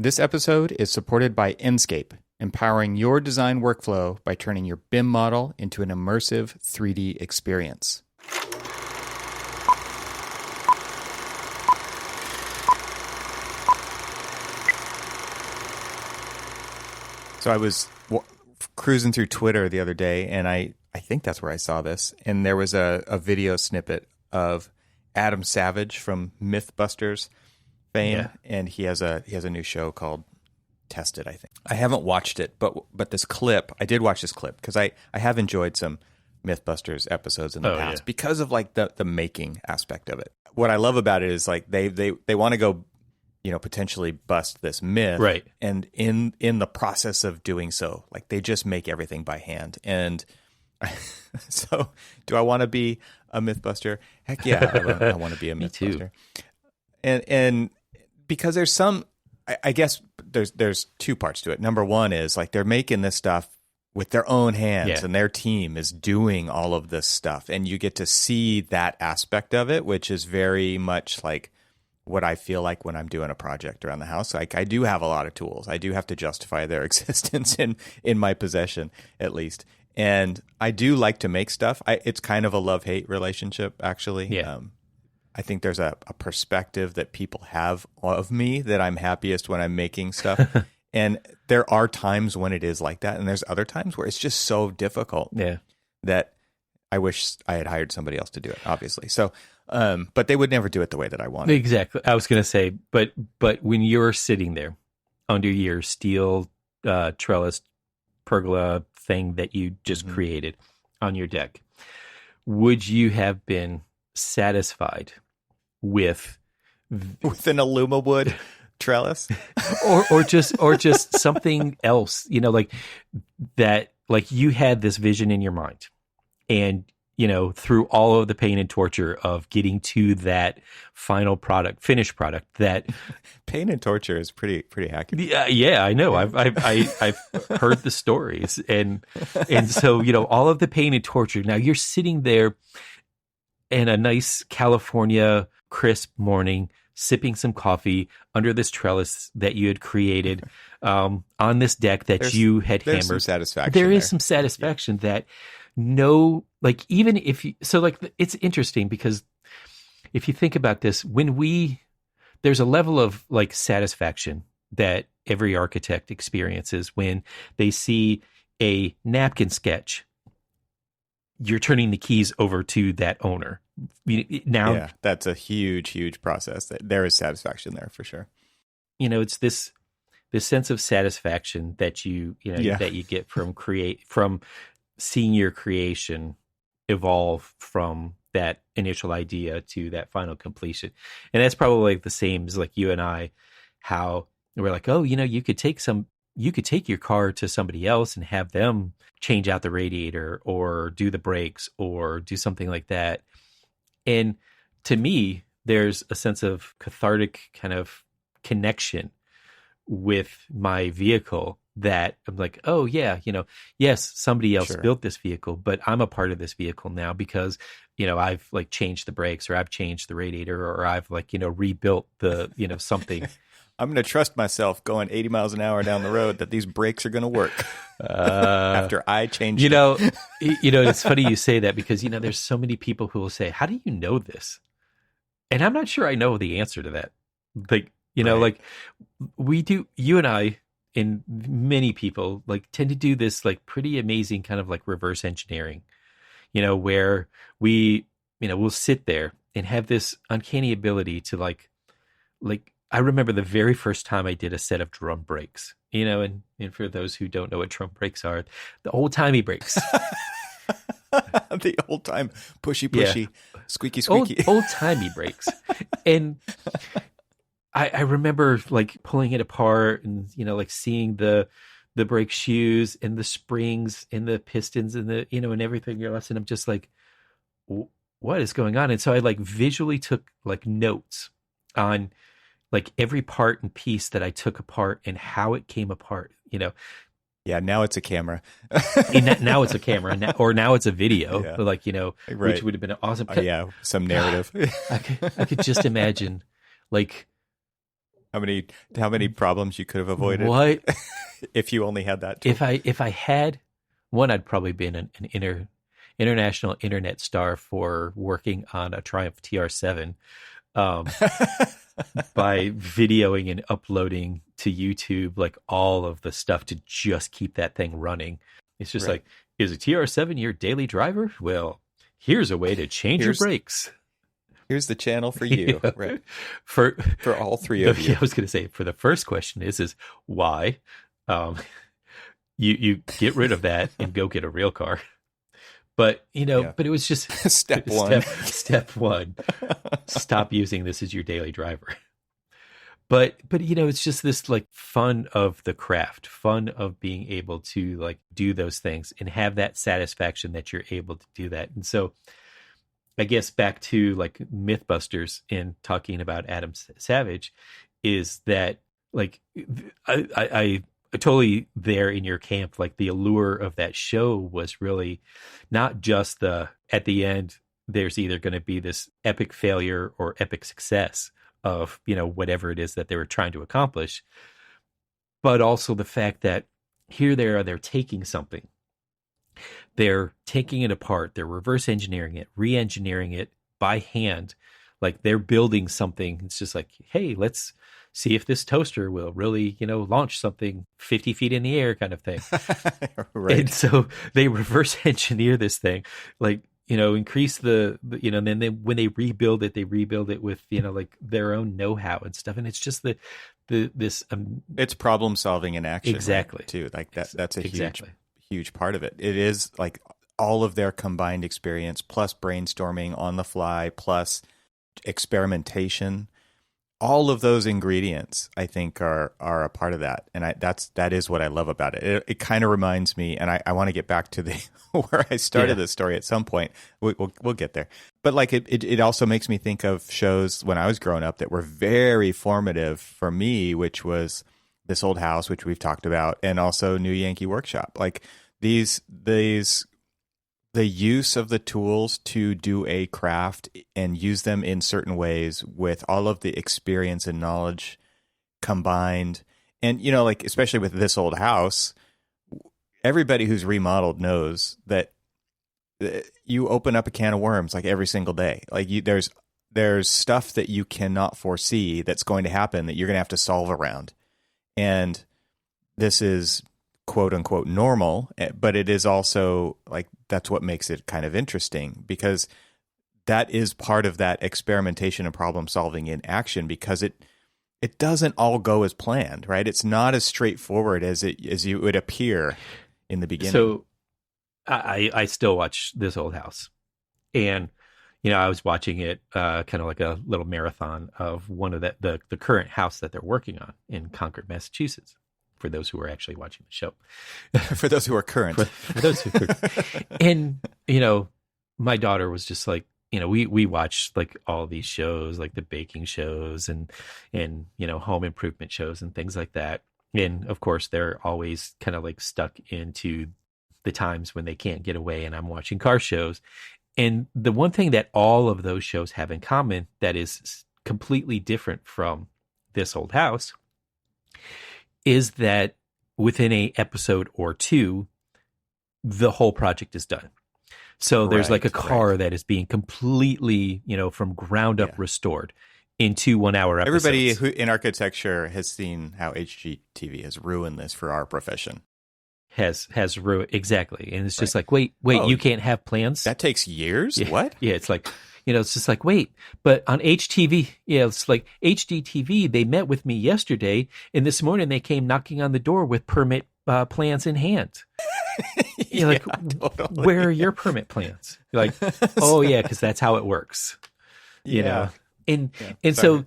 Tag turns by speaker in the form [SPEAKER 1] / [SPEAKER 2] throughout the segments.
[SPEAKER 1] This episode is supported by Enscape, empowering your design workflow by turning your BIM model into an immersive 3D experience. So I was cruising through Twitter the other day, and I think that's where I saw this, and there was a video snippet of Adam Savage from Mythbusters fame, and he has a new show called Tested, I think. I haven't watched it, but this clip, I did watch this clip because I have enjoyed some Mythbusters episodes in the past because of like the making aspect of it. What I love about it is like they want to go, potentially bust this myth,
[SPEAKER 2] right? And
[SPEAKER 1] in the process of doing so, like they just make everything by hand. And so, do I want to be a Mythbuster? Heck yeah, I want to be a Mythbuster. And because there's some, I guess there's two parts to it. Number one is like they're making this stuff with their own hands, and their team is doing all of this stuff, and you get to see that aspect of it, which is very much like what I feel like when I'm doing a project around the house. Like I do have a lot of tools. I do have to justify their existence in my possession, at least. And I do like to make stuff. It's kind of a love-hate relationship, actually.
[SPEAKER 2] Yeah.
[SPEAKER 1] I think there's a perspective that people have of me that I'm happiest when I'm making stuff. And there are times when it is like that. And there's other times where it's just so difficult that I wish I had hired somebody else to do it, obviously. So, but they would never do it the way that I wanted.
[SPEAKER 2] Exactly. I was going to say, but when you're sitting there under your steel trellis pergola thing that you just created on your deck, would you have been satisfied with
[SPEAKER 1] an Alumawood trellis
[SPEAKER 2] or just something else, like that, like you had this vision in your mind, and through all of the pain and torture of getting to that final finished product, that
[SPEAKER 1] pain and torture is pretty accurate.
[SPEAKER 2] Yeah, I know. I've heard the stories, and so all of the pain and torture. Now you're sitting there in a nice California crisp morning, sipping some coffee under this trellis that you had created on this deck that you had hammered.
[SPEAKER 1] There's some satisfaction.
[SPEAKER 2] There is some satisfaction that. No, like even if you, so like it's interesting because if you think about this, there's a level of like satisfaction that every architect experiences when they see a napkin sketch. You're turning the keys over to that owner. Now,
[SPEAKER 1] that's a huge process. There is satisfaction there for sure.
[SPEAKER 2] It's this sense of satisfaction that you get from seeing your creation evolve from that initial idea to that final completion. And that's probably like the same as like you and I, how we're like, oh, you could take your car to somebody else and have them change out the radiator or do the brakes or do something like that. And to me, there's a sense of cathartic kind of connection with my vehicle that I'm like, oh yeah, yes, somebody else built this vehicle, but I'm a part of this vehicle now because, I've like changed the brakes or I've changed the radiator or I've like, rebuilt the, something.
[SPEAKER 1] I'm going to trust myself going 80 miles an hour down the road that these brakes are going to work after I change them.
[SPEAKER 2] It's funny you say that because, there's so many people who will say, how do you know this? And I'm not sure I know the answer to that. Like, like we do, you and I, and many people like tend to do this like pretty amazing kind of like reverse engineering, where we, we'll sit there and have this uncanny ability to like I remember the very first time I did a set of drum brakes, and for those who don't know what drum brakes are, the old-timey brakes.
[SPEAKER 1] The old-time pushy, squeaky.
[SPEAKER 2] Old-timey brakes. And I remember like pulling it apart and, like seeing the brake shoes and the springs and the pistons and the, and everything else. And I'm just like, what is going on? And so I like visually took like notes on like every part and piece that I took apart and how it came apart,
[SPEAKER 1] Yeah, now it's a camera.
[SPEAKER 2] Now it's a camera, or now it's a video, like, which would have been awesome.
[SPEAKER 1] Some narrative.
[SPEAKER 2] I could just imagine like
[SPEAKER 1] how many problems you could have avoided?
[SPEAKER 2] What
[SPEAKER 1] if you only had that tool?
[SPEAKER 2] If I had one, I'd probably been an international internet star for working on a Triumph TR7 by videoing and uploading to YouTube like all of the stuff to just keep that thing running. It's just like, is a TR7 your daily driver? Well, here's a way to change your brakes. Here's
[SPEAKER 1] the channel for you, right?
[SPEAKER 2] For
[SPEAKER 1] all three of you.
[SPEAKER 2] I was going to say, for the first question is why? You get rid of that and go get a real car. But, but it was just
[SPEAKER 1] step one.
[SPEAKER 2] Step one. Stop using this as your daily driver. But it's just this like fun of the craft, fun of being able to like do those things and have that satisfaction that you're able to do that. And so I guess back to like Mythbusters and talking about Adam Savage is that like I totally there in your camp. Like the allure of that show was really not just at the end, there's either going to be this epic failure or epic success of, whatever it is that they were trying to accomplish, but also the fact that here they're taking something. They're taking it apart. They're reverse engineering it, re-engineering it by hand. Like they're building something. It's just like, hey, let's see if this toaster will really, launch something 50 feet in the air kind of thing.
[SPEAKER 1] Right.
[SPEAKER 2] And so they reverse engineer this thing, like, increase and then when they rebuild it with, like their own know-how and stuff. And it's just this
[SPEAKER 1] it's problem solving in action.
[SPEAKER 2] Exactly.
[SPEAKER 1] Right, too. Like that's a huge part of it. It is like all of their combined experience plus brainstorming on the fly, plus experimentation. All of those ingredients, I think, are a part of that, and that is what I love about it. It kind of reminds me, and I want to get back to where I started this story at some point. We'll get there, but like it also makes me think of shows when I was growing up that were very formative for me, which was This Old House, which we've talked about, and also New Yankee Workshop. Like these the use of the tools to do a craft and use them in certain ways with all of the experience and knowledge combined. And, like, especially with This Old House, everybody who's remodeled knows that you open up a can of worms like every single day. Like there's stuff that you cannot foresee that's going to happen that you're going to have to solve around. And this is quote unquote normal, but it is also like, that's what makes it kind of interesting, because that is part of that experimentation and problem solving in action, because it doesn't all go as planned, right? It's not as straightforward as you would appear in the beginning.
[SPEAKER 2] So I still watch This Old House, and I was watching it kind of like a little marathon of one of the current house that they're working on in Concord, Massachusetts. For those who are actually watching the show,
[SPEAKER 1] for those who are current,
[SPEAKER 2] for those who are, and my daughter was just like, we watch like all these shows, like the baking shows and home improvement shows and things like that. And of course, they're always kind of like stuck into the times when they can't get away. And I'm watching car shows, and the one thing that all of those shows have in common that is completely different from This Old House is that within a episode or two, the whole project is done. So there's like a car that is being completely, from ground up restored in 2 1-hour episodes.
[SPEAKER 1] Everybody who in architecture has seen how HGTV has ruined this for our profession.
[SPEAKER 2] Has ruined, exactly. And it's just like, wait, you can't have plans?
[SPEAKER 1] That takes years?
[SPEAKER 2] Yeah.
[SPEAKER 1] What?
[SPEAKER 2] Yeah, it's like, it's just like, wait, but on HTV, it's like HGTV, they met with me yesterday, and this morning they came knocking on the door with permit plans in hand. You're like, totally. Where are your permit plans? You're like, oh yeah, because that's how it works. And so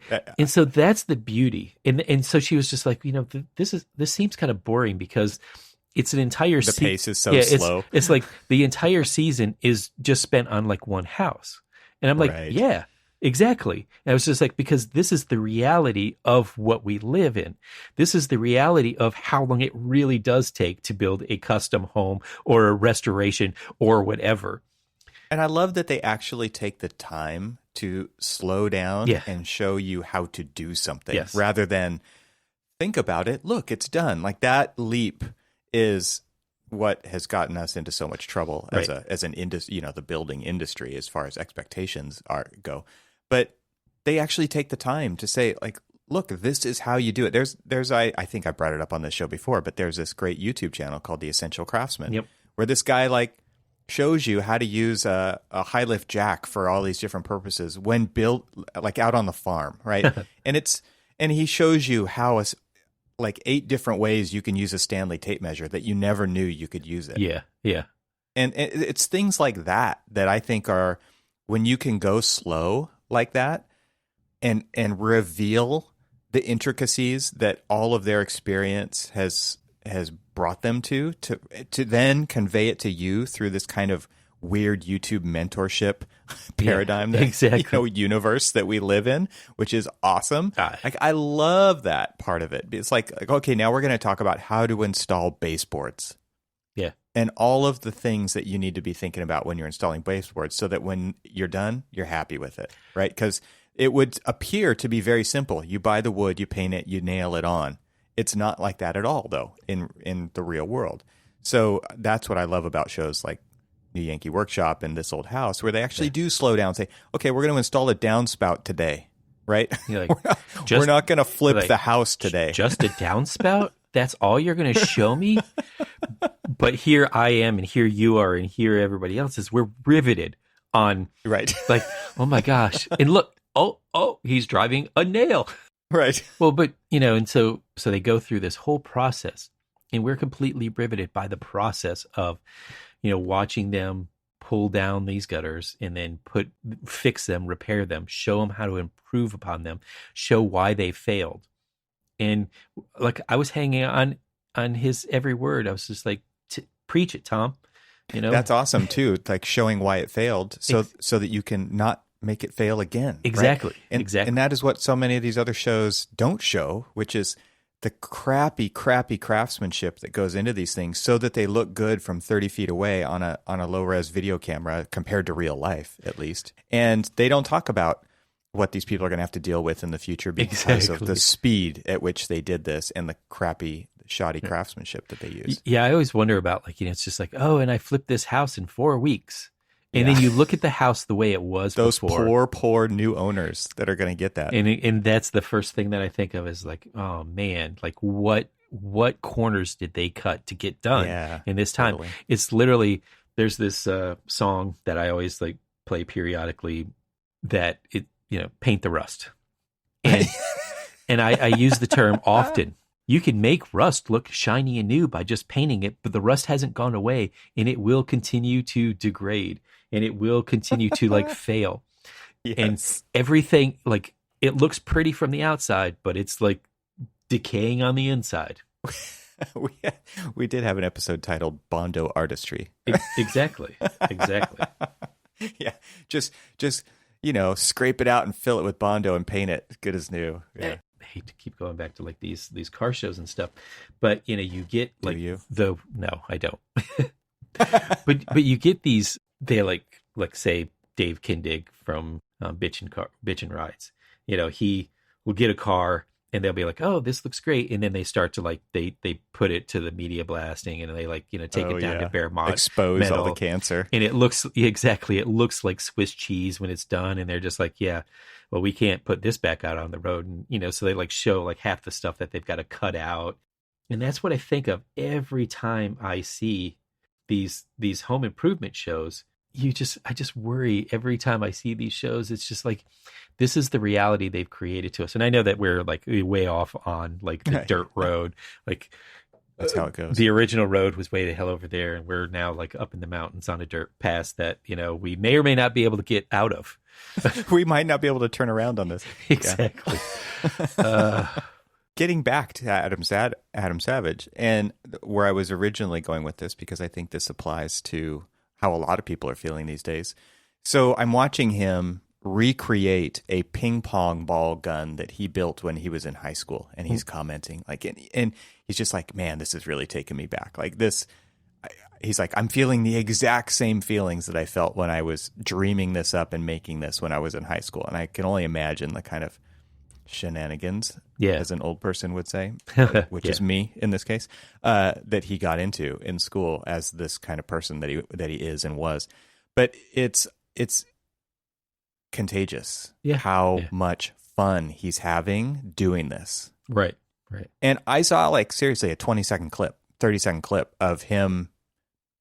[SPEAKER 2] that's the beauty. And so she was just like, this seems kind of boring because it's an entire
[SPEAKER 1] the pace is so slow.
[SPEAKER 2] It's like the entire season is just spent on like one house. And I'm like, yeah, exactly. And I was just like, because this is the reality of what we live in. This is the reality of how long it really does take to build a custom home or a restoration or whatever.
[SPEAKER 1] And I love that they actually take the time to slow down and show you how to do something rather than think about it. Look, it's done. Like that leap is what has gotten us into so much trouble as an industry, the building industry, as far as expectations go. But they actually take the time to say, like, look, this is how you do it. There's I think I brought it up on this show before, but there's this great YouTube channel called The Essential Craftsman, where this guy like shows you how to use a high lift jack for all these different purposes when built like out on the farm, right? and he shows you how like 8 different ways you can use a Stanley tape measure that you never knew you could use it.
[SPEAKER 2] Yeah.
[SPEAKER 1] And it's things like that I think are when you can go slow like that and reveal the intricacies that all of their experience has brought them to then convey it to you through this kind of weird YouTube mentorship paradigm, universe that we live in, which is awesome. Like I love that part of it. It's like okay, now we're going to talk about how to install baseboards.
[SPEAKER 2] Yeah.
[SPEAKER 1] And all of the things that you need to be thinking about when you're installing baseboards so that when you're done, you're happy with it, right? Because it would appear to be very simple. You buy the wood, you paint it, you nail it on. It's not like that at all, though, in the real world. So that's what I love about shows like New Yankee Workshop and This Old House, where they actually do slow down and say, okay, we're going to install a downspout today, right?
[SPEAKER 2] Like,
[SPEAKER 1] we're not going to flip the house today.
[SPEAKER 2] Just a downspout? That's all you're going to show me? But here I am, and here you are, and here everybody else is. We're riveted on,
[SPEAKER 1] right?
[SPEAKER 2] Like, oh my gosh. And look, oh, he's driving a nail.
[SPEAKER 1] Right.
[SPEAKER 2] Well, but, and so they go through this whole process, and we're completely riveted by the process of, watching them pull down these gutters and then fix them, repair them, show them how to improve upon them, show why they failed. And like I was hanging on his every word. I was just like, preach it, Tom.
[SPEAKER 1] That's awesome too. Like showing why it failed so that you can not make it fail again.
[SPEAKER 2] Exactly.
[SPEAKER 1] Right?
[SPEAKER 2] Exactly.
[SPEAKER 1] And that is what so many of these other shows don't show, which is the crappy craftsmanship that goes into these things so that they look good from 30 feet away on a low res video camera compared to real life, at least. And they don't talk about what these people are going to have to deal with in the future because of the speed at which they did this and the shoddy craftsmanship that they use.
[SPEAKER 2] Yeah, I always wonder about it's just like, oh, and I flipped this house in 4 weeks. And then you look at the house the way it was
[SPEAKER 1] those
[SPEAKER 2] before.
[SPEAKER 1] poor new owners that are going to get that.
[SPEAKER 2] And that's the first thing that I think of is like, oh man, like what corners did they cut to get done in this time? Totally. It's literally, there's this song that I always like play periodically that paint the rust. And, and I use the term often. You can make rust look shiny and new by just painting it, but the rust hasn't gone away and it will continue to degrade and it will continue to fail. Yes. And everything, it looks pretty from the outside, but it's decaying on the inside.
[SPEAKER 1] We did have an episode titled Bondo Artistry.
[SPEAKER 2] Exactly.
[SPEAKER 1] Yeah. Just scrape it out and fill it with Bondo and paint it good as new. Yeah.
[SPEAKER 2] I hate to keep going back to these car shows and stuff, but you get no, I don't. but you get these, they say Dave Kindig from Bitchin' Rides. He will get a car and they'll be like, oh, this looks great, and then they start to they put it to the media blasting and they take it down to bare
[SPEAKER 1] expose
[SPEAKER 2] metal,
[SPEAKER 1] all the cancer,
[SPEAKER 2] and it looks like Swiss cheese when it's done, and they're just like, yeah, well, we can't put this back out on the road, and so they show half the stuff that they've got to cut out. And that's what I think of every time I see these home improvement shows. I just worry every time I see these shows. It's just this is the reality they've created to us. And I know that we're way off on the dirt road.
[SPEAKER 1] That's how it goes.
[SPEAKER 2] The original road was way the hell over there, and we're now up in the mountains on a dirt pass that we may or may not be able to get out of.
[SPEAKER 1] We might not be able to turn around on this.
[SPEAKER 2] Exactly.
[SPEAKER 1] Getting back to Adam Savage, and where I was originally going with this, because I think this applies to how a lot of people are feeling these days. So I'm watching him recreate a ping pong ball gun that he built when he was in high school, and he's commenting and he's just like, man, this is really taking me back. he's like, I'm feeling the exact same feelings that I felt when I was dreaming this up and making this when I was in high school. And I can only imagine the kind of shenanigans, as an old person would say, which is me in this case, that he got into in school as this kind of person that he is and was. But it's contagious how much fun he's having doing this.
[SPEAKER 2] Right.
[SPEAKER 1] And I saw like seriously a 20-second clip, 30-second clip of him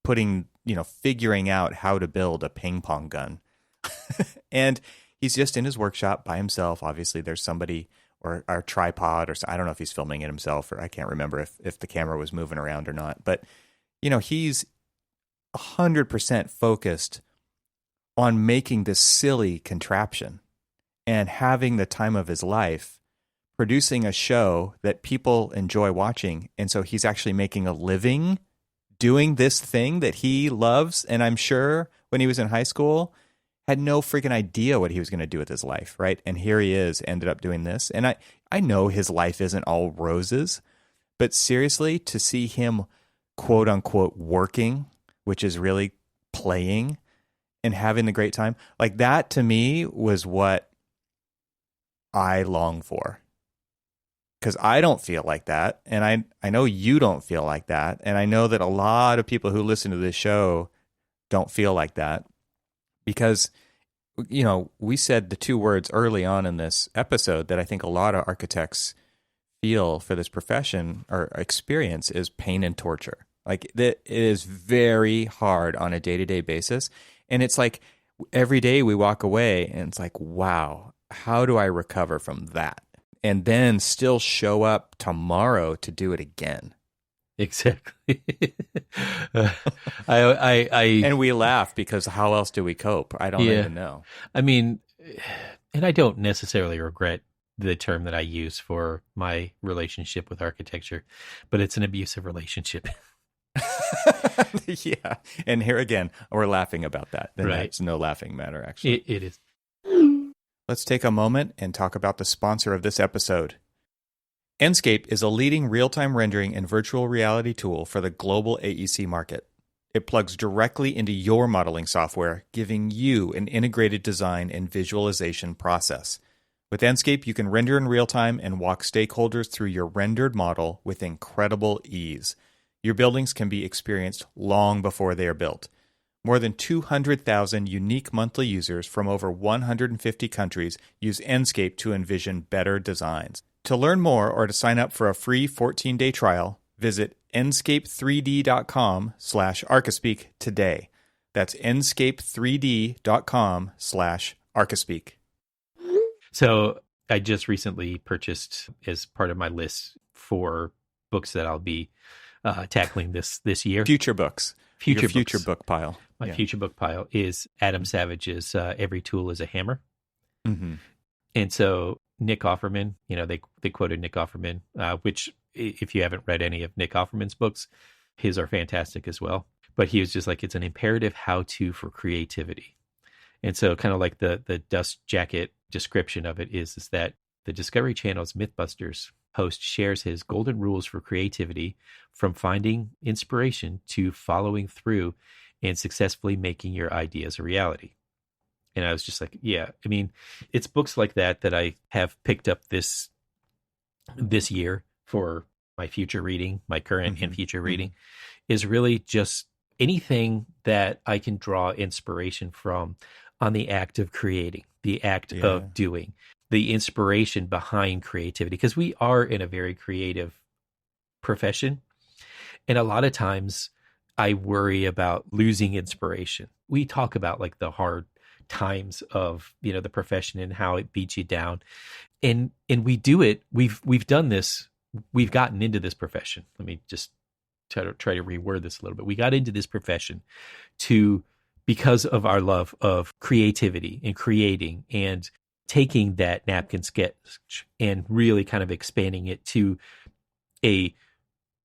[SPEAKER 1] figuring out how to build a ping pong gun. And he's just in his workshop by himself. Obviously there's somebody or a tripod, or I don't know if he's filming it himself, or I can't remember if the camera was moving around or not. But, he's 100% focused on making this silly contraption and having the time of his life, producing a show that people enjoy watching. And so he's actually making a living doing this thing that he loves. And I'm sure when he was in high school, had no freaking idea what he was going to do with his life, right? And here he is, ended up doing this. And I know his life isn't all roses, but seriously, to see him, quote unquote, working, which is really playing and having the great time, like that to me was what I long for. Because I don't feel like that. And I know you don't feel like that. And I know that a lot of people who listen to this show don't feel like that. Because, we said the two words early on in this episode that I think a lot of architects feel for this profession or experience is pain and torture. Like it is very hard on a day-to-day basis. And it's like every day we walk away and it's like, wow, how do I recover from that? And then still show up tomorrow to do it again.
[SPEAKER 2] Exactly. I
[SPEAKER 1] and we laugh because how else do we cope? I don't even know.
[SPEAKER 2] I mean, and I don't necessarily regret the term that I use for my relationship with architecture, but it's an abusive relationship.
[SPEAKER 1] Yeah. And here again, we're laughing about that. And It's no laughing matter, actually.
[SPEAKER 2] It is.
[SPEAKER 1] Let's take a moment and talk about the sponsor of this episode. Enscape is a leading real-time rendering and virtual reality tool for the global AEC market. It plugs directly into your modeling software, giving you an integrated design and visualization process. With Enscape, you can render in real time and walk stakeholders through your rendered model with incredible ease. Your buildings can be experienced long before they are built. More than 200,000 unique monthly users from over 150 countries use Enscape to envision better designs. To learn more or to sign up for a free 14-day trial, visit enscape3d.com/Archispeak today. That's enscape3d.com/Archispeak.
[SPEAKER 2] So I just recently purchased, as part of my list for books that I'll be tackling this year.
[SPEAKER 1] Future books. Future book pile.
[SPEAKER 2] My future book pile is Adam Savage's Every Tool is a Hammer.
[SPEAKER 1] Mm-hmm.
[SPEAKER 2] And so Nick Offerman, they quoted Nick Offerman, which if you haven't read any of Nick Offerman's books, his are fantastic as well. But he was just like, it's an imperative how-to for creativity. And so kind of like the dust jacket description of it is that the Discovery Channel's Mythbusters host shares his golden rules for creativity, from finding inspiration to following through and successfully making your ideas a reality. And I was just like, yeah, I mean, it's books like that I have picked up this year for my future reading, my current and future reading, is really just anything that I can draw inspiration from on the act of creating, the act of doing, the inspiration behind creativity, because we are in a very creative profession. And a lot of times I worry about losing inspiration. We talk about like the hard times of, the profession and how it beats you down. And we do it. We've done this. We've gotten into this profession. Let me just try to reword this a little bit. We got into this profession because of our love of creativity and creating and taking that napkin sketch and really kind of expanding it to a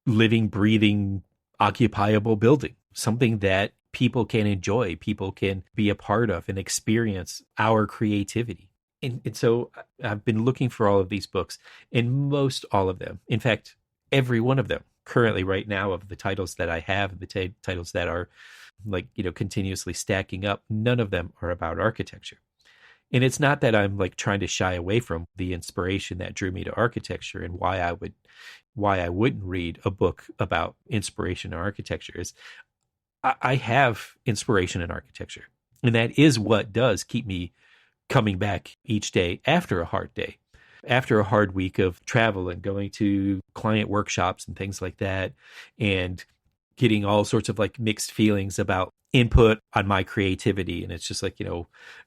[SPEAKER 2] living, breathing, occupiable building, something that people can enjoy, people can be a part of and experience our creativity. And so I've been looking for all of these books, and most all of them, in fact, every one of them currently right now of the titles that I have, the titles that are like, continuously stacking up, none of them are about architecture. And it's not that I'm like trying to shy away from the inspiration that drew me to architecture and why I wouldn't read a book about inspiration in architecture. Is I have inspiration in architecture, and that is what does keep me coming back each day after a hard day, after a hard week of travel and going to client workshops and things like that, and getting all sorts of like mixed feelings about input on my creativity. And it's just like,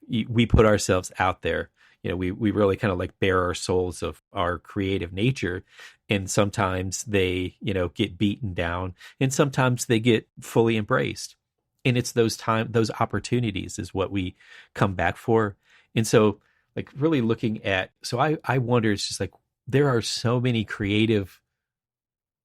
[SPEAKER 2] we put ourselves out there, we really kind of like bare our souls of our creative nature. And sometimes they, get beaten down, and sometimes they get fully embraced. And it's those opportunities is what we come back for. And so like really looking at, so I wonder, it's just like, there are so many creative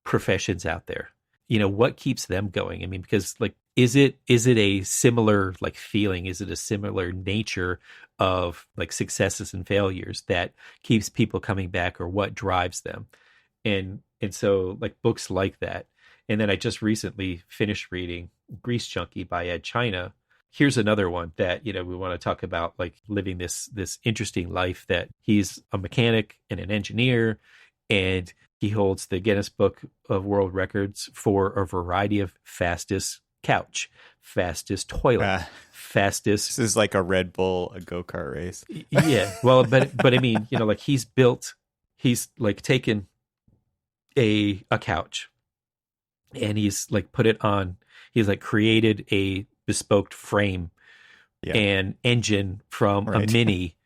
[SPEAKER 2] professions out there, what keeps them going? I mean, because like, is it a similar like feeling? Is it a similar nature of like successes and failures that keeps people coming back, or what drives them? And so like books like that. And then I just recently finished reading Grease Junkie by Ed China. Here's another one that, we want to talk about, like living this interesting life, that he's a mechanic and an engineer, and he holds the Guinness Book of World Records for a variety of fastest couch, fastest toilet, fastest.
[SPEAKER 1] This is like a Red Bull, a go-kart race.
[SPEAKER 2] Yeah. Well, but I mean, like he's like taken a couch, and he's like put it on, he's like created a bespoke frame and engine from a Mini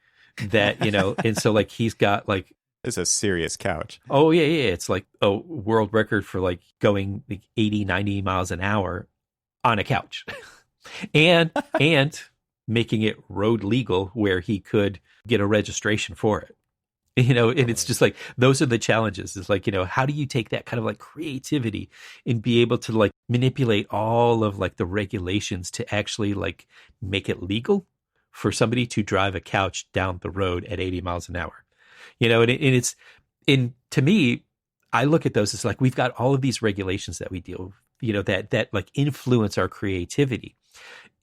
[SPEAKER 2] that, and so like he's got like,
[SPEAKER 1] it's a serious couch.
[SPEAKER 2] Oh yeah. It's like a world record for like going like 80, 90 miles an hour on a couch and making it road legal where he could get a registration for it. And it's just like, those are the challenges. It's like, how do you take that kind of like creativity and be able to like manipulate all of like the regulations to actually like make it legal for somebody to drive a couch down the road at 80 miles an hour, and to me, I look at those as like, we've got all of these regulations that we deal with, that like influence our creativity.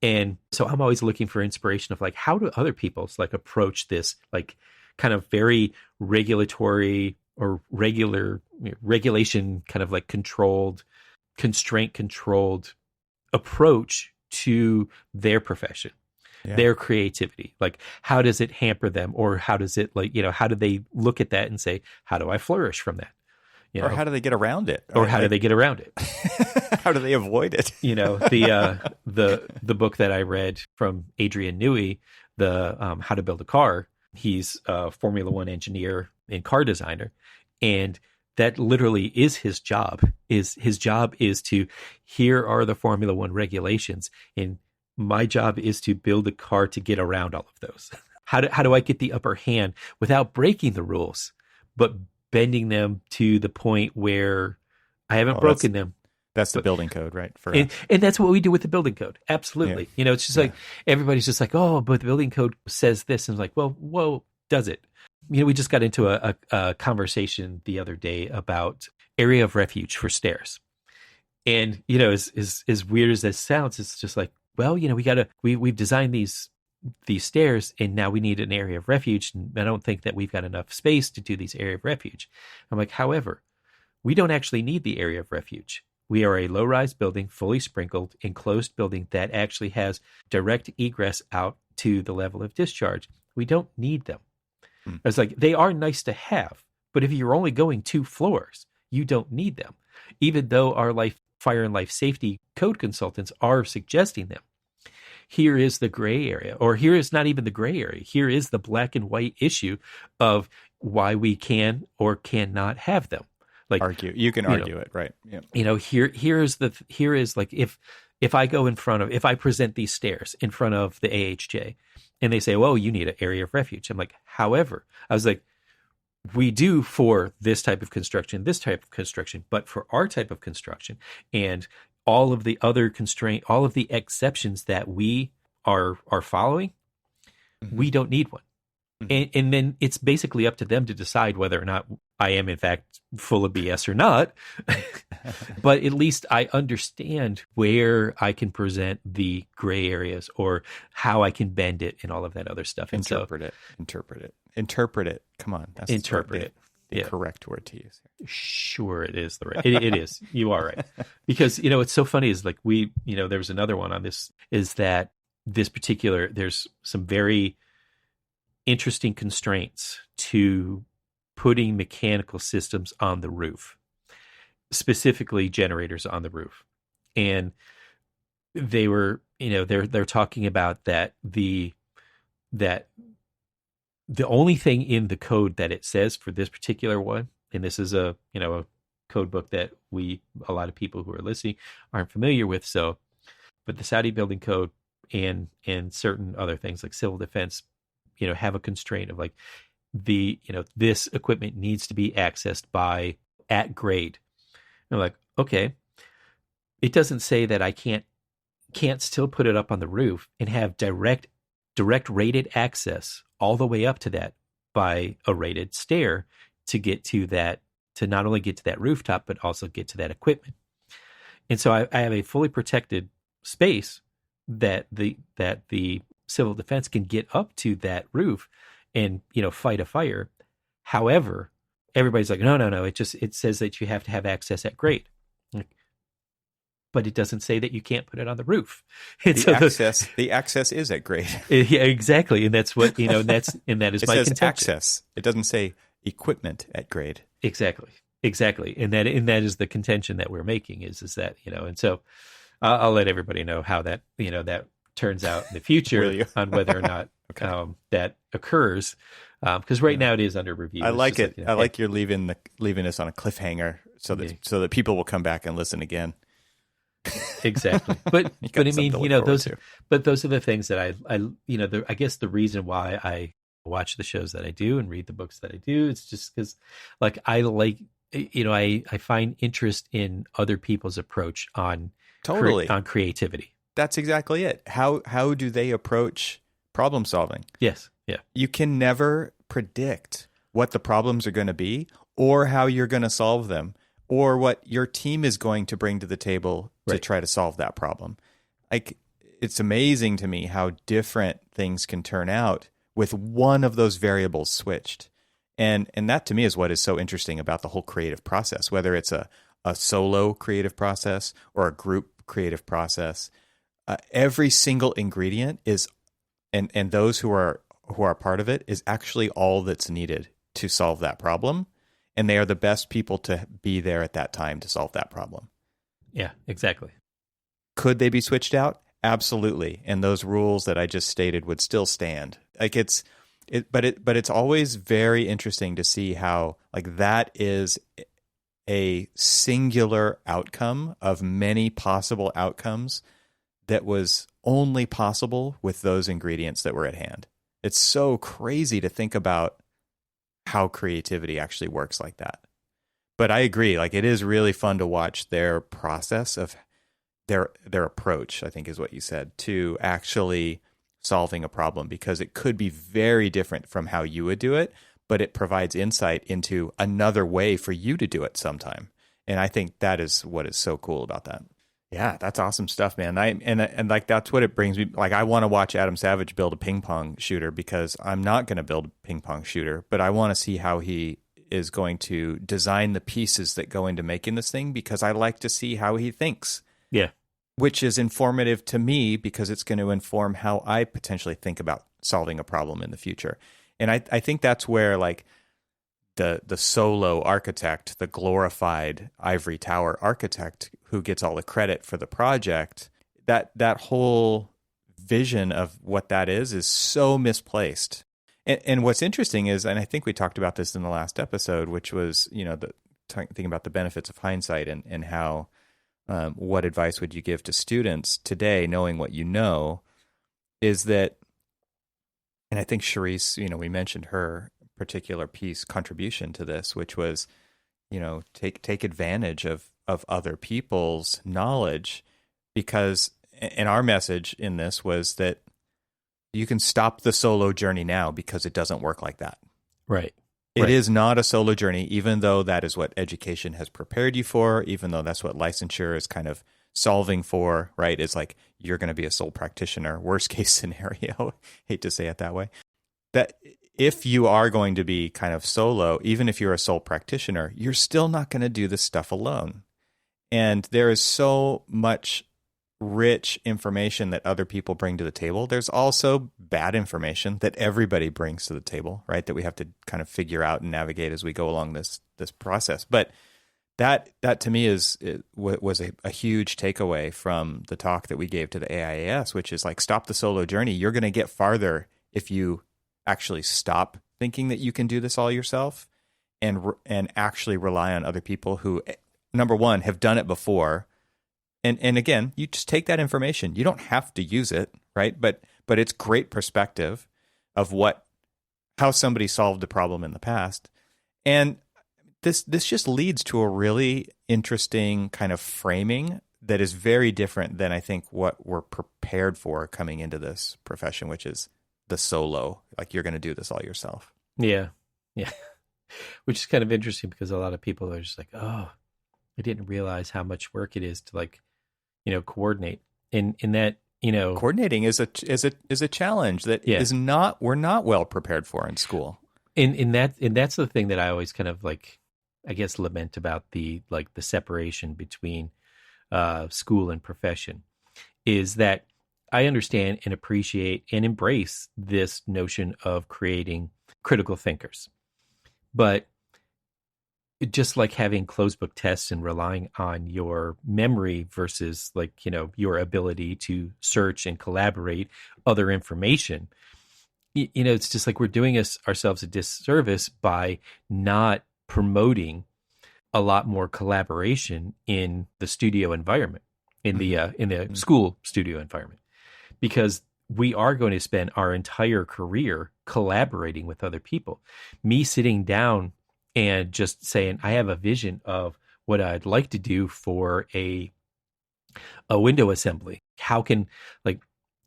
[SPEAKER 2] And so I'm always looking for inspiration of like, how do other people like approach this, like kind of very regulatory or regulation kind of like constraint controlled approach to their profession, their creativity. Like, how does it hamper them, or how does it like, how do they look at that and say, how do I flourish from that?
[SPEAKER 1] Or how do they get around it?
[SPEAKER 2] Or how do they get around it?
[SPEAKER 1] How do they avoid it?
[SPEAKER 2] The book that I read from Adrian Newey, the How to Build a Car. He's a Formula One engineer and car designer, and that literally is his job. His job is to, here are the Formula One regulations, and my job is to build a car to get around all of those. How do I get the upper hand without breaking the rules, but bending them to the point where I haven't broken them?
[SPEAKER 1] That's the building code, right?
[SPEAKER 2] And that's what we do with the building code. Absolutely. Yeah. It's just like, everybody's just like, oh, but the building code says this. And it's like, well, whoa, does it? We just got into a conversation the other day about area of refuge for stairs. And, as weird as that sounds, it's just like, well, we've designed these stairs, and now we need an area of refuge. And I don't think that we've got enough space to do these area of refuge. I'm like, however, we don't actually need the area of refuge. We are a low-rise building, fully sprinkled, enclosed building that actually has direct egress out to the level of discharge. We don't need them. I was like, they are nice to have, but if you're only going 2 floors, you don't need them, even though our fire and life safety code consultants are suggesting them. Here is the gray area, or here is not even the gray area. Here is the black and white issue of why we can or cannot have them. Like,
[SPEAKER 1] you can argue it, right? Yeah.
[SPEAKER 2] Here is like, if I present these stairs in front of the AHJ, and they say, well, you need an area of refuge. I'm like, however, I was like, we do for this type of construction, but for our type of construction and all of the other all of the exceptions that we are following, we don't need one. And then it's basically up to them to decide whether or not I am in fact full of BS or not. but at least I understand where I can present the gray areas or how I can bend it and all of that other stuff. And
[SPEAKER 1] interpret it. Come on. That's
[SPEAKER 2] interpret it.
[SPEAKER 1] The correct word to use.
[SPEAKER 2] Sure, it is the right. It is. You are right. Because, it's so funny is like there was another one on this, is that this particular, there's some very interesting constraints to putting mechanical systems on the roof, specifically generators on the roof. And they were, they're talking about that the only thing in the code that it says for this particular one, and this is a code book that a lot of people who are listening aren't familiar with. So, but the Saudi building code and certain other things like civil defense, have a constraint of like this equipment needs to be accessed at grade. And I'm like, okay, it doesn't say that I can't still put it up on the roof and have direct rated access all the way up to that by a rated stair to get to that, to not only get to that rooftop, but also get to that equipment. And so I have a fully protected space that the civil defense can get up to that roof and, fight a fire. However, everybody's like, no, it says that you have to have access at grade. But it doesn't say that you can't put it on the roof. And
[SPEAKER 1] the access is at grade.
[SPEAKER 2] Yeah, exactly. And that's what, that is
[SPEAKER 1] it
[SPEAKER 2] my
[SPEAKER 1] says
[SPEAKER 2] contention.
[SPEAKER 1] Access. It doesn't say equipment at grade.
[SPEAKER 2] Exactly. And that is the contention that we're making is that, and so I'll let everybody know how that, that turns out in the future on whether or not okay. That occurs. Because now it is under review.
[SPEAKER 1] I like it. I like you're leaving us on a cliffhanger so that people will come back and listen again.
[SPEAKER 2] Exactly. But I mean, those are the things that I guess the reason why I watch the shows that I do and read the books that I do, it's just because like I like, I find interest in other people's approach on on creativity.
[SPEAKER 1] That's exactly it. How do they approach problem solving?
[SPEAKER 2] Yes. Yeah.
[SPEAKER 1] You can never predict what the problems are going to be or how you're going to solve them or what your team is going to bring to the table to try to solve that problem. Like, it's amazing to me how different things can turn out with one of those variables switched. And that to me is what is so interesting about the whole creative process, whether it's a solo creative process or a group creative process. Every single ingredient is, and those who are part of it is actually all that's needed to solve that problem. And they are the best people to be there at that time to solve that problem.
[SPEAKER 2] Yeah, exactly.
[SPEAKER 1] Could they be switched out? Absolutely. And those rules that I just stated would still stand. Like but it's always very interesting to see how like that is a singular outcome of many possible outcomes that was only possible with those ingredients that were at hand. It's so crazy to think about how creativity actually works like that. But I agree, like it is really fun to watch their process of their approach, I think is what you said, to actually solving a problem, because it could be very different from how you would do it, but it provides insight into another way for you to do it sometime. And I think that is what is so cool about that. Yeah, that's awesome stuff, man. And like that's what it brings me. Like I want to watch Adam Savage build a ping pong shooter because I'm not going to build a ping pong shooter, but I want to see how he is going to design the pieces that go into making this thing because I like to see how he thinks.
[SPEAKER 2] Yeah.
[SPEAKER 1] Which is informative to me because it's going to inform how I potentially think about solving a problem in the future. And I think that's where like the solo architect, the glorified ivory tower architect who gets all the credit for the project, that whole vision of what that is so misplaced. And what's interesting is, and I think we talked about this in the last episode, which was, thinking about the benefits of hindsight and how, what advice would you give to students today, knowing what you know, is that, and I think Charisse, we mentioned her particular piece contribution to this, which was, take advantage of other people's knowledge, because, and our message in this was that you can stop the solo journey now because it doesn't work like that.
[SPEAKER 2] Right.
[SPEAKER 1] It is not a solo journey, even though that is what education has prepared you for, even though that's what licensure is kind of solving for, right? It's like you're going to be a sole practitioner, worst case scenario. Hate to say it that way. That if you are going to be kind of solo, even if you're a sole practitioner, you're still not going to do this stuff alone. And there is so much rich information that other people bring to the table. There's also bad information that everybody brings to the table, right? That we have to kind of figure out and navigate as we go along this process. But that to me was a huge takeaway from the talk that we gave to the AIAS, which is like, stop the solo journey. You're going to get farther if you actually stop thinking that you can do this all yourself and actually rely on other people who, number one, have done it before. And again, you just take that information. You don't have to use it, right? But it's great perspective of how somebody solved a problem in the past. And this just leads to a really interesting kind of framing that is very different than I think what we're prepared for coming into this profession, which is the solo, like you're going to do this all yourself.
[SPEAKER 2] Yeah. Which is kind of interesting because a lot of people are just like, oh, I didn't realize how much work it is to coordinate. In that,
[SPEAKER 1] coordinating is a challenge that we're not well prepared for in school.
[SPEAKER 2] And that's the thing that I always kind of I guess lament about the separation between school and profession is that I understand and appreciate and embrace this notion of creating critical thinkers. But just like having closed book tests and relying on your memory versus your ability to search and collaborate other information, it's just like we're doing ourselves a disservice by not promoting a lot more collaboration in the studio environment, in the school studio environment, because we are going to spend our entire career collaborating with other people. Me sitting down and just saying, I have a vision of what I'd like to do for a window assembly. How can,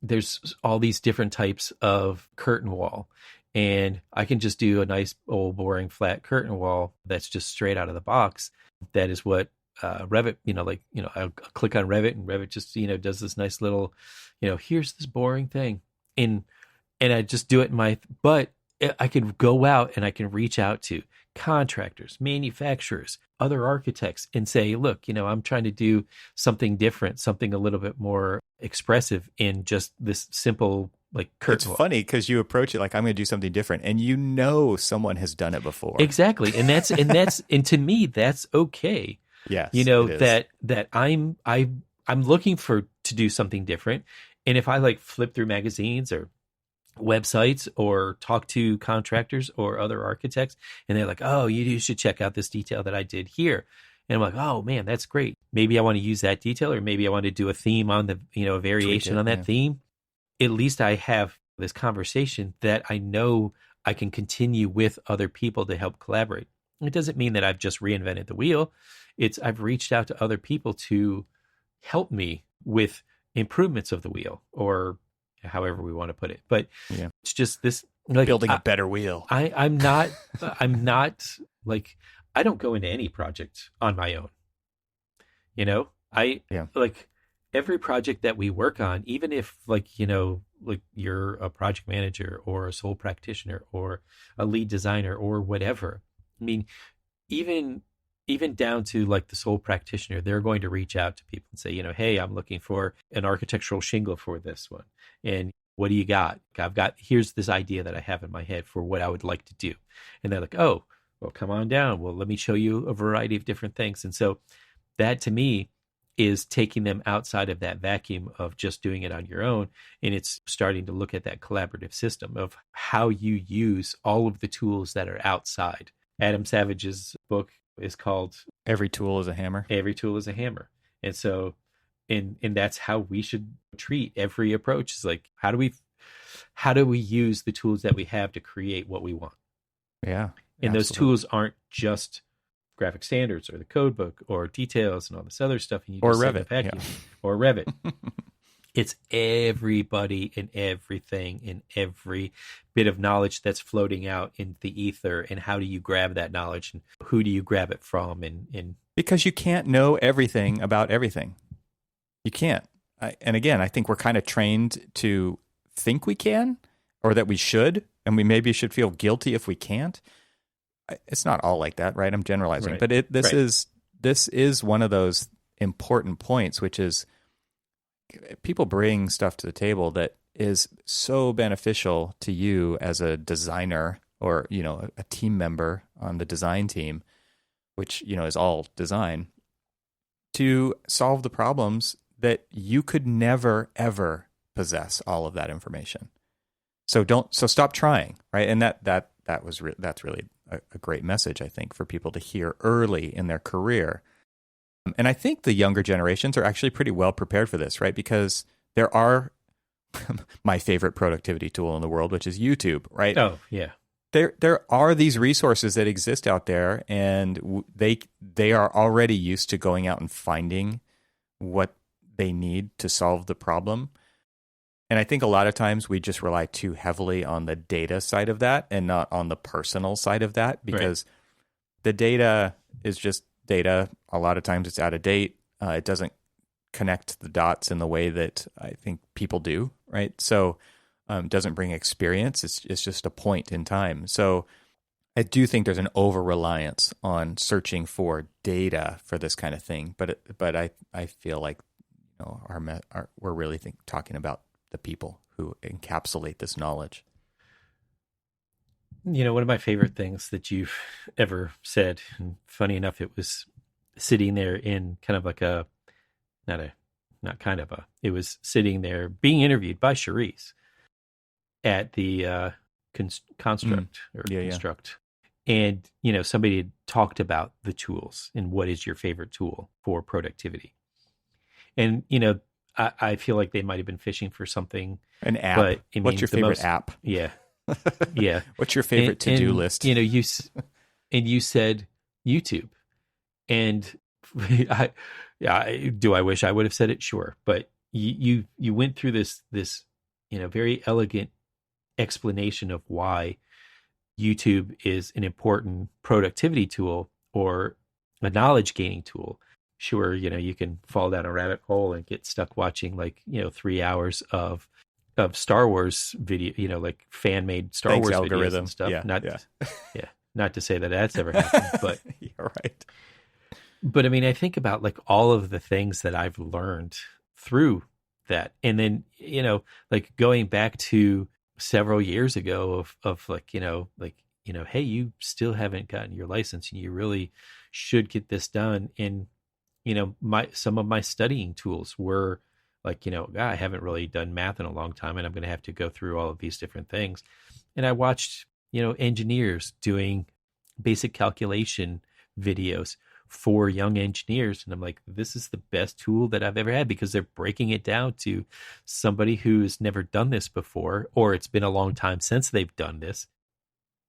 [SPEAKER 2] there's all these different types of curtain wall, and I can just do a nice old boring flat curtain wall that's just straight out of the box. That is what Revit, I'll click on Revit, and Revit just, does this nice little, here's this boring thing. And I just do it but I can go out and I can reach out to contractors, manufacturers, other architects and say, look, I'm trying to do something different, something a little bit more expressive in just this simple curtain.
[SPEAKER 1] It's funny because you approach it like, I'm going to do something different, and someone has done it before.
[SPEAKER 2] Exactly. And that's and to me that's okay.
[SPEAKER 1] Yes.
[SPEAKER 2] That I'm looking to do something different. And if I flip through magazines or websites or talk to contractors or other architects, and they're like, oh, you should check out this detail that I did here. And I'm like, oh man, that's great. Maybe I want to use that detail, or maybe I want to do a theme on a variation on that theme. At least I have this conversation that I know I can continue with other people to help collaborate. It doesn't mean that I've just reinvented the wheel. I've reached out to other people to help me with improvements of the wheel, or however we want to put it. But it's just this
[SPEAKER 1] building a better wheel.
[SPEAKER 2] I'm not I don't go into any project on my own. Every project that we work on, even if you're a project manager or a sole practitioner or a lead designer or whatever. I mean, even down to the sole practitioner, they're going to reach out to people and say, hey, I'm looking for an architectural shingle for this one. And what do you got? Here's this idea that I have in my head for what I would like to do. And they're like, oh, well, come on down. Well, let me show you a variety of different things. And so that to me is taking them outside of that vacuum of just doing it on your own. And it's starting to look at that collaborative system of how you use all of the tools that are outside. Adam Savage's book is called
[SPEAKER 1] Every Tool is a Hammer.
[SPEAKER 2] Every Tool is a Hammer. And so, and that's how we should treat every approach. Is how do we use the tools that we have to create what we want?
[SPEAKER 1] Yeah.
[SPEAKER 2] And those tools aren't just graphic standards or the code book or details and all this other stuff. And you
[SPEAKER 1] or
[SPEAKER 2] just
[SPEAKER 1] Revit.
[SPEAKER 2] Or Revit. It's everybody and everything and every bit of knowledge that's floating out in the ether. And how do you grab that knowledge, and who do you grab it from? And
[SPEAKER 1] because you can't know everything about everything. You can't. And again, I think we're kind of trained to think we can, or that we should, and we maybe should feel guilty if we can't. It's not all like that, right? I'm generalizing, but this is one of those important points, which is people bring stuff to the table that is so beneficial to you as a designer, or a team member on the design team, which is all design, to solve the problems that you could never ever possess all of that information. So stop trying, right? And that's really a great message, I think, for people to hear early in their career. And I think the younger generations are actually pretty well prepared for this, right? Because there are my favorite productivity tool in the world, which is YouTube, right?
[SPEAKER 2] Oh, yeah.
[SPEAKER 1] There are these resources that exist out there, and they are already used to going out and finding what they need to solve the problem. And I think a lot of times we just rely too heavily on the data side of that and not on the personal side of that, because the data is just data. A lot of times it's out of date. It doesn't connect the dots in the way that I think people do, right? So it doesn't bring experience. It's just a point in time. So I do think there's an over-reliance on searching for data for this kind of thing. But I feel like we're really talking about the people who encapsulate this knowledge.
[SPEAKER 2] One of my favorite things that you've ever said, and funny enough, it was sitting there in kind of like it was sitting there being interviewed by Charisse at the construct. And, somebody had talked about the tools and what is your favorite tool for productivity. And, I feel like they might have been fishing for something.
[SPEAKER 1] An app. But, what's your favorite app?
[SPEAKER 2] Yeah. Yeah.
[SPEAKER 1] What's your favorite to-do list?
[SPEAKER 2] You said YouTube. And do I wish I would have said it? Sure. But you went through this very elegant explanation of why YouTube is an important productivity tool or a knowledge gaining tool. Sure, you can fall down a rabbit hole and get stuck watching 3 hours of Star Wars video, like fan made Star Wars videos and stuff. Not to say that that's ever happened, but
[SPEAKER 1] you're right.
[SPEAKER 2] But I mean, I think about all of the things that I've learned through that, and then going back to several years ago of hey, you still haven't gotten your license, and you really should get this done. And some of my studying tools were I haven't really done math in a long time, and I'm going to have to go through all of these different things. And I watched, engineers doing basic calculation videos for young engineers. And I'm like, this is the best tool that I've ever had, because they're breaking it down to somebody who's never done this before, or it's been a long time since they've done this.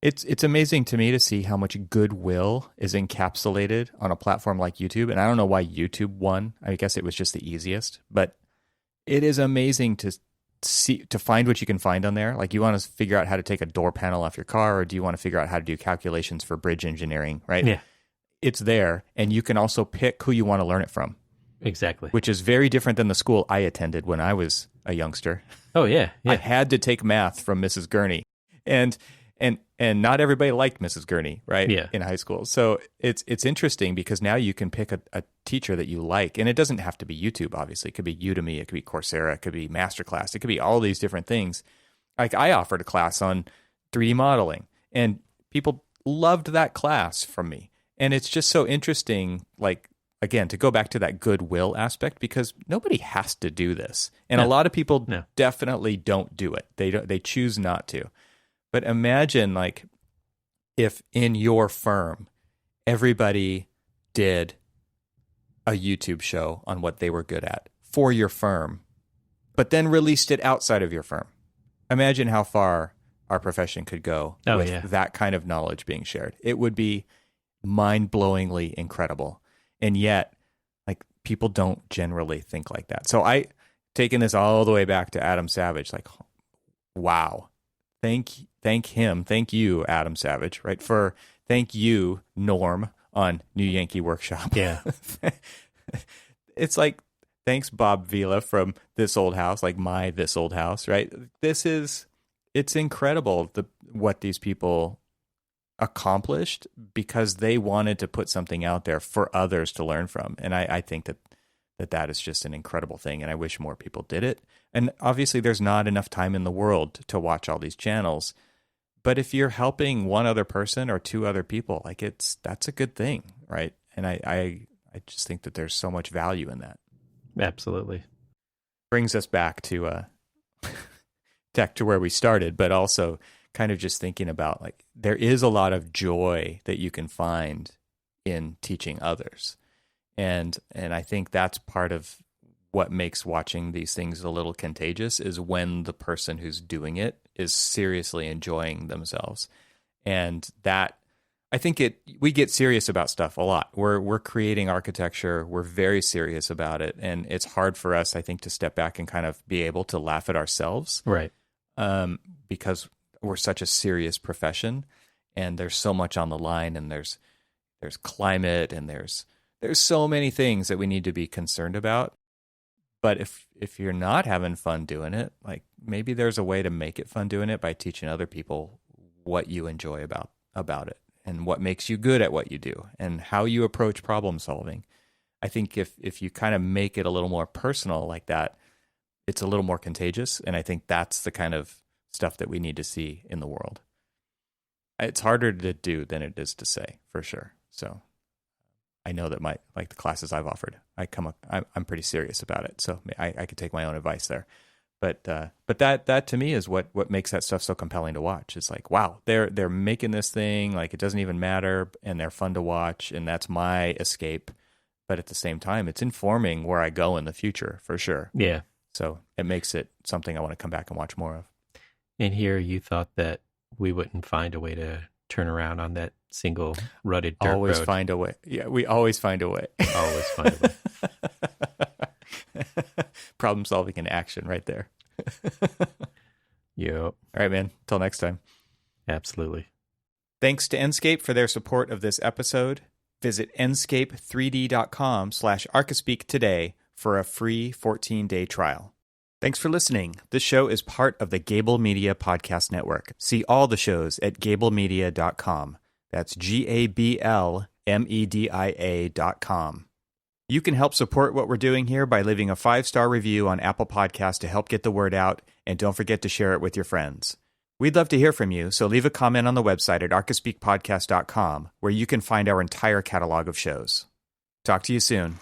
[SPEAKER 1] It's amazing to me to see how much goodwill is encapsulated on a platform like YouTube. And I don't know why YouTube won. I guess it was just the easiest, but it is amazing to find what you can find on there. Like, you want to figure out how to take a door panel off your car, or do you want to figure out how to do calculations for bridge engineering, right?
[SPEAKER 2] Yeah.
[SPEAKER 1] It's there, and you can also pick who you want to learn it from.
[SPEAKER 2] Exactly.
[SPEAKER 1] Which is very different than the school I attended when I was a youngster.
[SPEAKER 2] Oh, yeah.
[SPEAKER 1] I had to take math from Mrs. Gurney. And not everybody liked Mrs. Gurney, right?
[SPEAKER 2] Yeah.
[SPEAKER 1] In high school. So it's interesting, because now you can pick a teacher that you like. And it doesn't have to be YouTube, obviously. It could be Udemy, it could be Coursera, it could be Masterclass, it could be all these different things. Like, I offered a class on 3D modeling, and people loved that class from me. And it's just so interesting, again, to go back to that goodwill aspect, because nobody has to do this. And a lot of people definitely don't do it. They choose not to. But imagine, if in your firm, everybody did a YouTube show on what they were good at for your firm, but then released it outside of your firm. Imagine how far our profession could go with that kind of knowledge being shared. It would be mind-blowingly incredible. And yet, people don't generally think like that. So taking this all the way back to Adam Savage, like, wow, thank him, thank you, Adam Savage, right? Thank you, Norm, on New Yankee Workshop.
[SPEAKER 2] Yeah.
[SPEAKER 1] It's like, thanks, Bob Vila from This Old House, like This Old House, right? It's incredible what these people accomplished because they wanted to put something out there for others to learn from. And I think that is just an incredible thing. And I wish more people did it. And obviously there's not enough time in the world to watch all these channels. But if you're helping one other person or two other people, like that's a good thing, right? And I just think that there's so much value in that.
[SPEAKER 2] Absolutely.
[SPEAKER 1] Brings us back to tech to where we started, but also kind of just thinking about, like, there is a lot of joy that you can find in teaching others. And I think that's part of what makes watching these things a little contagious, is when the person who's doing it is seriously enjoying themselves. And that, I think we get serious about stuff a lot. We're creating architecture. We're very serious about it. And it's hard for us, I think, to step back and kind of be able to laugh at ourselves.
[SPEAKER 2] Right.
[SPEAKER 1] Because we're such a serious profession, and there's so much on the line, and there's climate, and there's so many things that we need to be concerned about. But if you're not having fun doing it, like, maybe there's a way to make it fun doing it by teaching other people what you enjoy about it, and what makes you good at what you do, and how you approach problem solving. I think if you kind of make it a little more personal like that, it's a little more contagious. And I think that's the kind of stuff that we need to see in the world. It's harder to do than it is to say, for sure. So I know that the classes I've offered, I'm pretty serious about it. So I could take my own advice there. But that to me is what makes that stuff so compelling to watch. It's like, wow, they're making this thing, like, it doesn't even matter, and they're fun to watch, and that's my escape. But at the same time, it's informing where I go in the future, for sure.
[SPEAKER 2] Yeah.
[SPEAKER 1] So it makes it something I want to come back and watch more of.
[SPEAKER 2] And here you thought that we wouldn't find a way to turn around on that single rutted dirt
[SPEAKER 1] always
[SPEAKER 2] road.
[SPEAKER 1] Find a way. Yeah, we always find a way.
[SPEAKER 2] Always find a way.
[SPEAKER 1] Problem solving in action right there.
[SPEAKER 2] Yep.
[SPEAKER 1] All right, man. Till next time.
[SPEAKER 2] Absolutely.
[SPEAKER 1] Thanks to Enscape for their support of this episode. Visit enscape3d.com/Archispeak today for a free 14-day trial. Thanks for listening. This show is part of the Gable Media Podcast Network. See all the shows at gablemedia.com. That's GABLMEDIA.com. You can help support what we're doing here by leaving a 5-star review on Apple Podcasts to help get the word out, and don't forget to share it with your friends. We'd love to hear from you, so leave a comment on the website at archispeakpodcast.com, where you can find our entire catalog of shows. Talk to you soon.